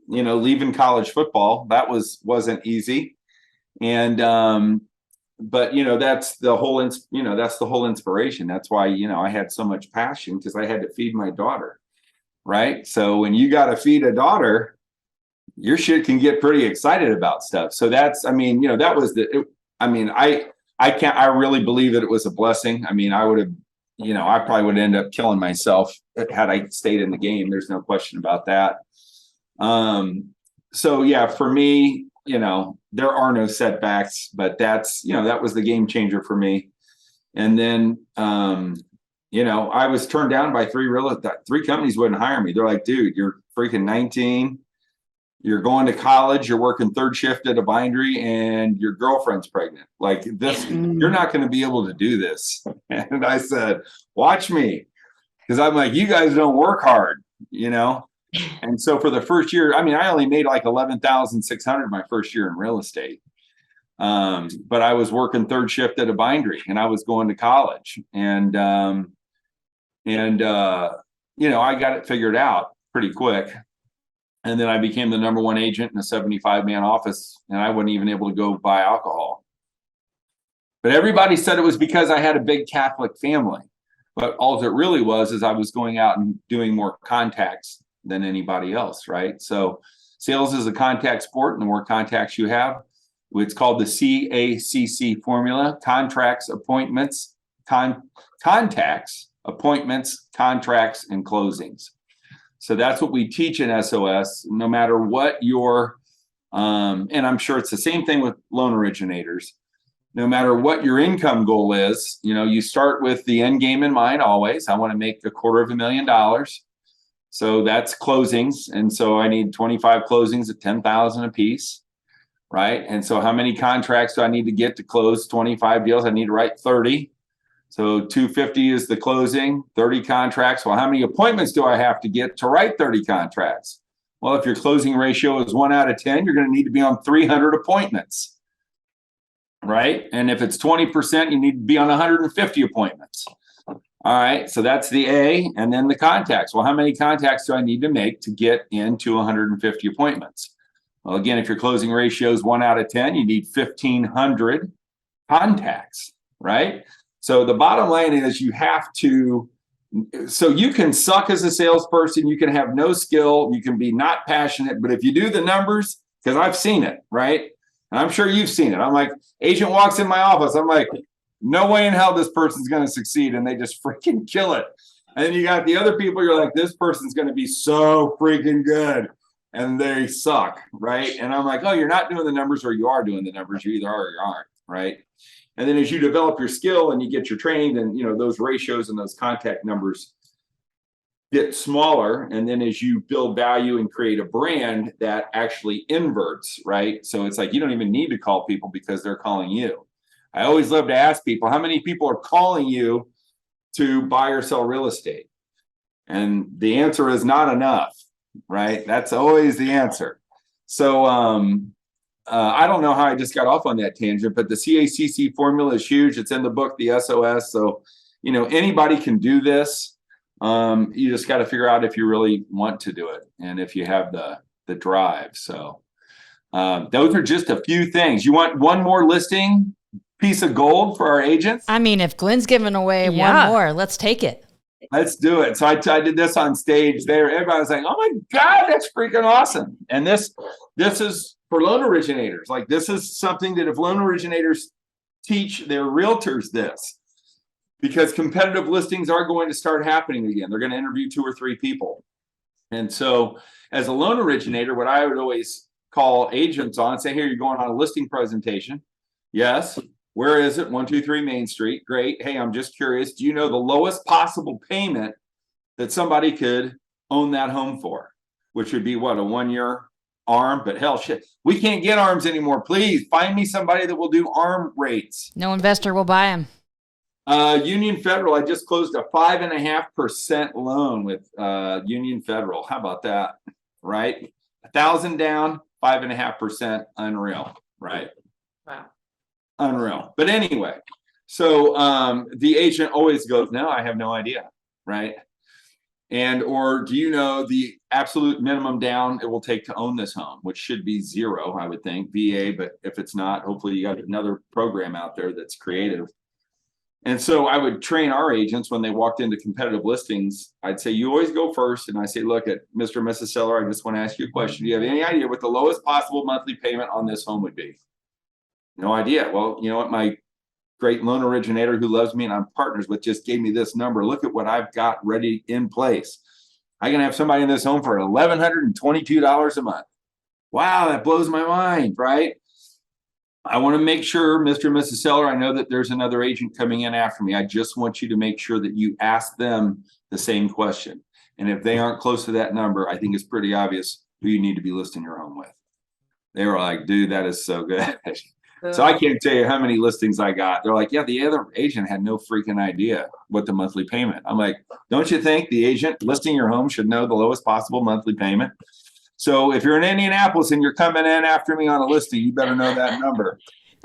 leaving college football, that wasn't easy. And but that's the whole inspiration. That's why I had so much passion, because I had to feed my daughter. Right. So when you got to feed a daughter, your shit can get pretty excited about stuff. So that was I really believe that it was a blessing. I mean, I would have, I probably would end up killing myself had I stayed in the game. There's no question about that. So yeah, for me, there are no setbacks, but that was the game changer for me. And then, I was turned down by 3 companies wouldn't hire me. They're like, dude, you're freaking 19. You're going to college. You're working 3rd shift at a bindery and your girlfriend's pregnant. Like this, you're not going to be able to do this. And I said, watch me. Because I'm like, you guys don't work hard, And so for the first year, I only made like $11,600 my first year in real estate. But I was working 3rd shift at a bindery and I was going to college. And I got it figured out pretty quick. And then I became the number 1 agent in a 75-man office, and I wasn't even able to go buy alcohol. But everybody said it was because I had a big Catholic family. But all it really was is I was going out and doing more contacts than anybody else, right? So sales is a contact sport, and the more contacts you have, it's called the CACC formula: contracts, appointments, contacts, appointments, contracts, and closings. So that's what we teach in SOS, no matter what your, and I'm sure it's the same thing with loan originators. No matter what your income goal is, you start with the end game in mind always. I want to make $250,000. So that's closings. And so I need 25 closings at $10,000 a piece, right? And so how many contracts do I need to get to close 25 deals? I need to write 30. So 250 is the closing, 30 contracts. Well, how many appointments do I have to get to write 30 contracts? Well, if your closing ratio is 1 out of 10, you're going to need to be on 300 appointments, right? And if it's 20%, you need to be on 150 appointments. All right, so that's the A, and then the contacts. Well, how many contacts do I need to make to get into 150 appointments? Well, again, if your closing ratio is 1 out of 10, you need 1,500 contacts, right? So the bottom line is you have to So you can suck as a salesperson, you can have no skill, you can be not passionate, but if you do the numbers, because I've seen it, right? And I'm sure you've seen it. I'm like, agent walks in my office, I'm like, no way in hell this person's going to succeed, and they just freaking kill it. And then you got the other people, you're like, this person's going to be so freaking good, and they suck, right? And I'm like, oh, you're not doing the numbers, or you are doing the numbers. You either are or you aren't, right? And then as you develop your skill and you get your training, then those ratios and those contact numbers get smaller. And then as you build value and create a brand, that actually inverts, right? So it's like you don't even need to call people because they're calling you. I always love to ask people, how many people are calling you to buy or sell real estate? And the answer is not enough, right? That's always the answer. So I don't know how I just got off on that tangent, but the CACC formula is huge. It's in the book, the SOS. So, anybody can do this. You just got to figure out if you really want to do it and if you have the drive. So those are just a few things. You want one more listing piece of gold for our agents? I mean, if Glenn's giving away one more, let's take it. Let's do it. So I did this on stage there. Everybody was like, oh my God, that's freaking awesome. And this is for loan originators. Like, this is something that if loan originators teach their realtors this, because competitive listings are going to start happening again. They're going to interview 2 or 3 people. And so as a loan originator, what I would always call agents on, say, here, you're going on a listing presentation. Yes. Where is it? 123 Main Street. Great. Hey, I'm just curious. Do you know the lowest possible payment that somebody could own that home for? Which would be what, a 1-year arm? But hell, shit, we can't get arms anymore. Please find me somebody that will do arm rates. No investor will buy them. Union Federal, I just closed a 5.5% loan with Union Federal. How about that? Right? 1,000 down, 5.5%. Unreal, right? Wow. Unreal. But anyway, so the agent always goes, no, I have no idea, right? And or do you know the absolute minimum down it will take to own this home, which should be 0, I would think, VA. But if it's not, hopefully you got another program out there that's creative. And so I would train our agents when they walked into competitive listings. I'd say, you always go first. And I say, look, at Mr. and Mrs. Seller, I just want to ask you a question. Do you have any idea what the lowest possible monthly payment on this home would be? No idea. Well, you know what? My great loan originator who loves me and I'm partners with just gave me this number. Look at what I've got ready in place. I can have somebody in this home for $1,122 a month. Wow, that blows my mind, right? I want to make sure, Mr. and Mrs. Seller, I know that there's another agent coming in after me. I just want you to make sure that you ask them the same question. And if they aren't close to that number, I think it's pretty obvious who you need to be listing your home with. They were like, dude, that is so good. So I can't tell you how many listings I got. They're like, yeah, the other agent had no freaking idea what the monthly payment. I'm like, don't you think the agent listing your home should know the lowest possible monthly payment? So if you're in Indianapolis and you're coming in after me on a listing, you better know that number.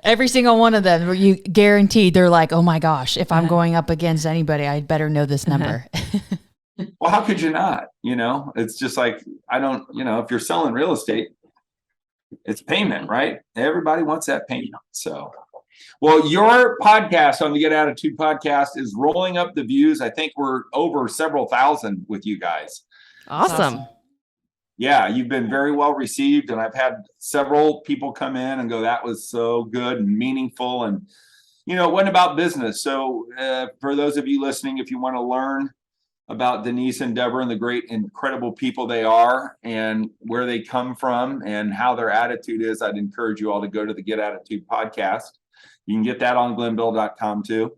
Every single one of them, you guaranteed they're like, oh my gosh, if I'm going up against anybody, I'd better know this number. Well, how could you not? It's just like, I don't, if you're selling real estate, it's payment, right? Everybody wants that payment. So, well, your podcast on the Get Attitude podcast is rolling up the views. I think we're over several thousand with you guys. Awesome. Yeah, you've been very well received. And I've had several people come in and go, that was so good and meaningful. And, it wasn't about business. So for those of you listening, if you want to learn about Denise and Deborah and the great, incredible people they are and where they come from and how their attitude is, I'd encourage you all to go to the Get Attitude podcast. You can get that on glennbill.com too.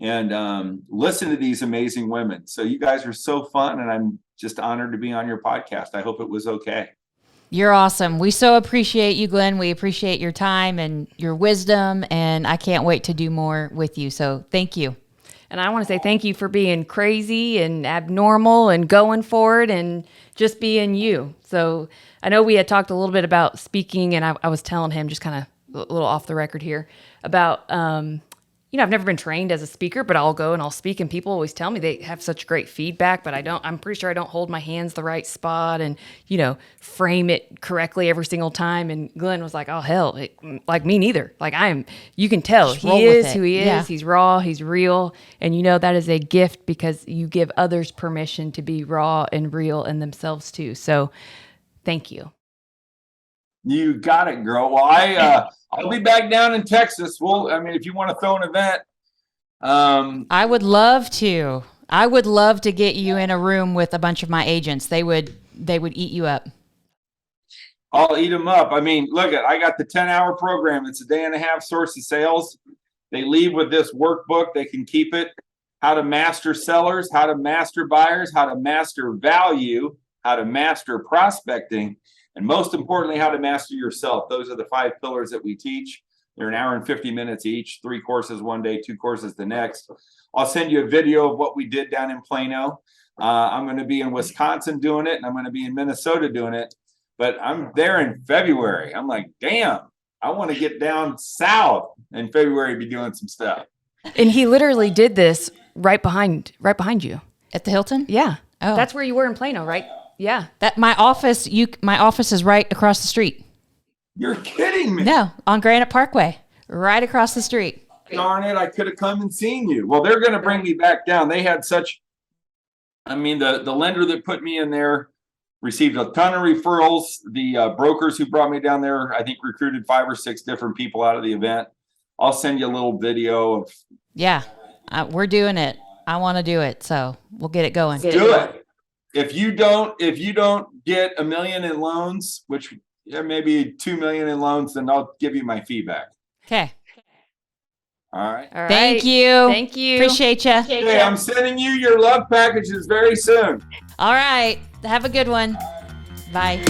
And listen to these amazing women. So you guys are so fun, and I'm just honored to be on your podcast. I hope it was okay. You're awesome. We so appreciate you, Glenn. We appreciate your time and your wisdom, and I can't wait to do more with you. So thank you. And I want to say thank you for being crazy and abnormal and going for it and just being you. So I know we had talked a little bit about speaking, and I was telling him just kind of a little off the record here about I've never been trained as a speaker, but I'll go and I'll speak, and people always tell me they have such great feedback, but I'm pretty sure I don't hold my hands the right spot and, frame it correctly every single time. And Glenn was like, oh, hell, like me neither. Like you can tell Just roll he with is it. who he is. Yeah. He's raw, he's real. And that is a gift because you give others permission to be raw and real in themselves too. So thank you. You got it, girl. Well, I'll be back down in Texas. If you want to throw an event, I would love to. I would love to get you in a room with a bunch of my agents. They would eat you up. I'll eat them up. Look I got the 10-hour program. It's a day and a half source of sales. They leave with this workbook. They can keep it. How to master sellers, how to master buyers, how to master value, how to master prospecting, and most importantly, how to master yourself. Those are the 5 pillars that we teach. They're an hour and 50 minutes each, 3 courses one day, 2 courses the next. I'll send you a video of what we did down in Plano. I'm going to be in Wisconsin doing it, and I'm going to be in Minnesota doing it. But I'm there in February. I'm like, damn, I want to get down south in February, be doing some stuff. And he literally did this right behind you. At the Hilton? Yeah. Oh. That's where you were in Plano, right? Yeah. That my office is right across the street. You're kidding me. No, on Granite Parkway, right across the street. Darn it, I could have come and seen you. Well, they're going to bring me back down. They had the lender that put me in there received a ton of referrals. The brokers who brought me down there, I think, recruited 5 or 6 different people out of the event. I'll send you a little video of. Yeah, we're doing it. I want to do it, so we'll get it going. Do it. If you don't get $1 million in loans, which maybe $2 million in loans, then I'll give you my feedback. Okay. All right. All right. Thank you. Thank you. Appreciate you. Hey, I'm sending you your love packages very soon. All right. Have a good one. Bye.